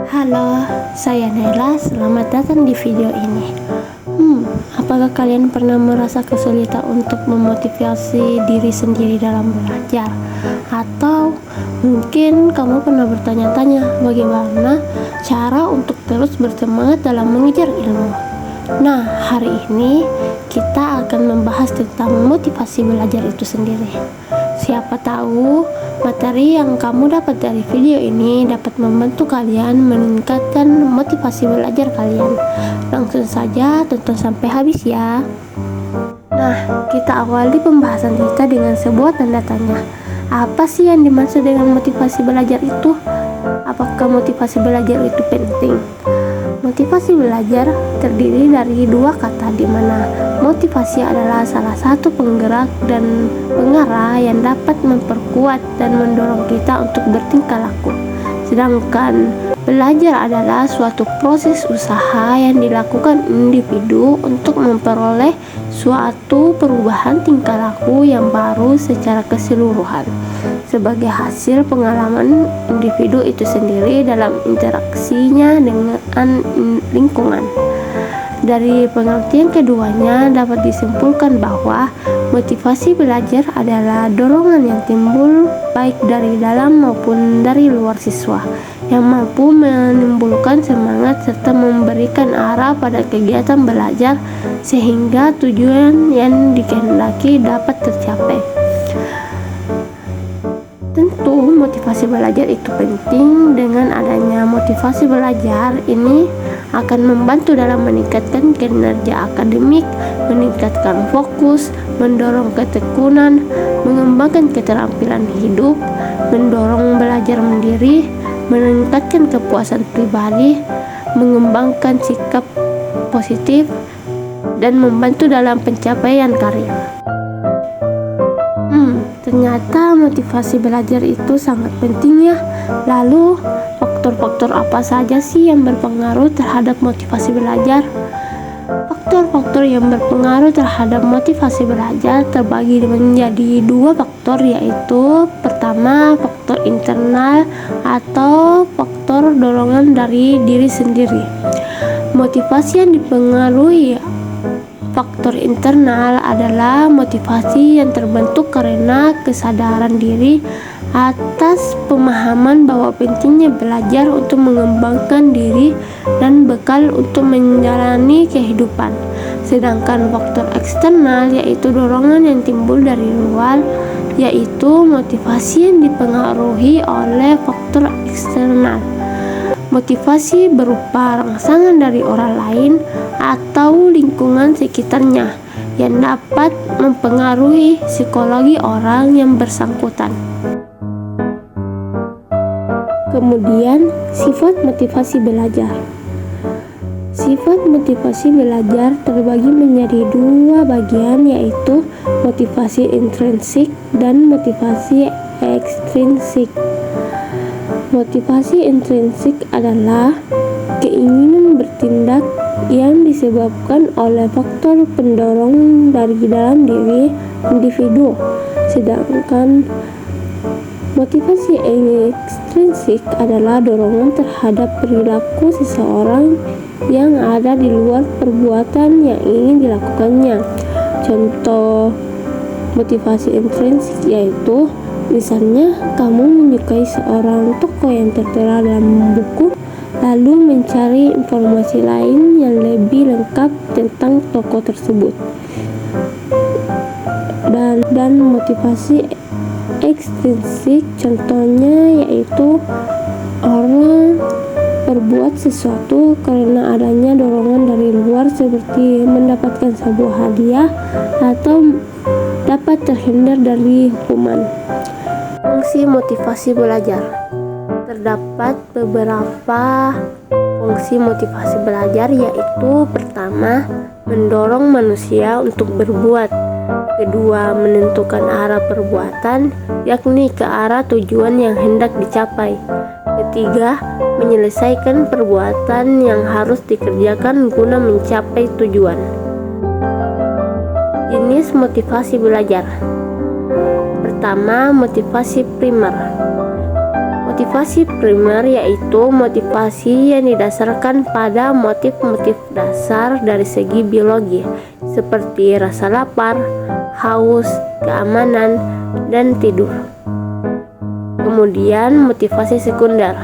Halo, saya Naila. Selamat datang di video ini. Apakah kalian pernah merasa kesulitan untuk memotivasi diri sendiri dalam belajar? Atau mungkin kamu pernah bertanya-tanya bagaimana cara untuk terus bersemangat dalam mengejar ilmu? Nah, hari ini kita akan membahas tentang motivasi belajar itu sendiri. Siapa tahu materi yang kamu dapat dari video ini dapat membantu kalian meningkatkan motivasi belajar kalian. Langsung saja tonton sampai habis ya. Nah, kita awali pembahasan kita dengan sebuah tanda tanya. Apa sih yang dimaksud dengan motivasi belajar itu? Apakah motivasi belajar itu penting? Motivasi belajar terdiri dari dua kata, di mana motivasi adalah salah satu penggerak dan pengarah yang dapat memperkuat dan mendorong kita untuk bertingkah laku. Sedangkan belajar adalah suatu proses usaha yang dilakukan individu untuk memperoleh suatu perubahan tingkah laku yang baru secara keseluruhan sebagai hasil pengalaman individu itu sendiri dalam interaksinya dengan lingkungan. Dari pengertian keduanya dapat disimpulkan bahwa motivasi belajar adalah dorongan yang timbul baik dari dalam maupun dari luar siswa, yang mampu menimbulkan semangat serta memberikan arah pada kegiatan belajar sehingga tujuan yang dikehendaki dapat tercapai. Tentu motivasi belajar itu penting. Dengan adanya motivasi belajar ini akan membantu dalam meningkatkan kinerja akademik, meningkatkan fokus, mendorong ketekunan, mengembangkan keterampilan hidup, mendorong belajar mandiri, meningkatkan kepuasan pribadi, mengembangkan sikap positif, dan membantu dalam pencapaian karir. Ternyata motivasi belajar itu sangat penting ya. Lalu faktor-faktor apa saja sih yang berpengaruh terhadap motivasi belajar? Faktor-faktor yang berpengaruh terhadap motivasi belajar terbagi menjadi dua faktor, yaitu pertama faktor internal atau faktor dorongan dari diri sendiri. Motivasi yang dipengaruhi faktor internal adalah motivasi yang terbentuk karena kesadaran diri atas pemahaman bahwa pentingnya belajar untuk mengembangkan diri dan bekal untuk menjalani kehidupan. Sedangkan faktor eksternal yaitu dorongan yang timbul dari luar, yaitu motivasi yang dipengaruhi oleh faktor eksternal. Motivasi berupa rangsangan dari orang lain atau lingkungan sekitarnya yang dapat mempengaruhi psikologi orang yang bersangkutan. Kemudian, sifat motivasi belajar. Sifat motivasi belajar terbagi menjadi dua bagian, yaitu motivasi intrinsik dan motivasi ekstrinsik. Motivasi intrinsik adalah keinginan bertindak yang disebabkan oleh faktor pendorong dari dalam diri individu. Sedangkan motivasi ekstrinsik adalah dorongan terhadap perilaku seseorang yang ada di luar perbuatan yang ingin dilakukannya. Contoh motivasi intrinsik yaitu misalnya kamu menyukai seorang tokoh yang tertera dalam buku, lalu mencari informasi lain yang lebih lengkap tentang tokoh tersebut. Dan motivasi ekstrinsik contohnya yaitu orang berbuat sesuatu karena adanya dorongan dari luar seperti mendapatkan sebuah hadiah atau dapat terhindar dari hukuman. Fungsi motivasi belajar. Terdapat beberapa fungsi motivasi belajar, yaitu pertama, mendorong manusia untuk berbuat. Kedua, menentukan arah perbuatan, yakni ke arah tujuan yang hendak dicapai. Ketiga, menyelesaikan perbuatan yang harus dikerjakan guna mencapai tujuan. Jenis motivasi belajar. Pertama, motivasi primer. Motivasi primer yaitu motivasi yang didasarkan pada motif-motif dasar dari segi biologi, seperti rasa lapar, haus, keamanan, dan tidur. Kemudian motivasi sekunder.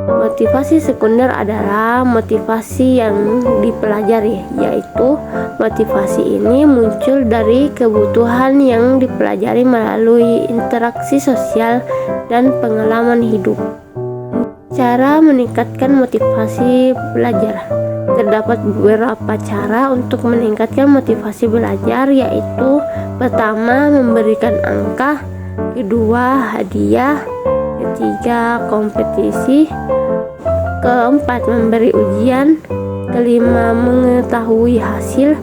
Motivasi sekunder adalah motivasi yang dipelajari, yaitu motivasi ini muncul dari kebutuhan yang dipelajari melalui interaksi sosial dan pengalaman hidup. Cara meningkatkan motivasi belajar. Terdapat beberapa cara untuk meningkatkan motivasi belajar, yaitu pertama, memberikan angka, kedua, hadiah, ketiga, kompetisi, keempat, memberi ujian, kelima, mengetahui hasil,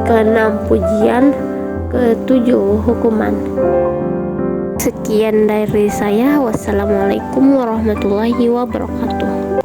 keenam, pujian, ketujuh, hukuman. Sekian dari saya. Wassalamualaikum warahmatullahi wabarakatuh.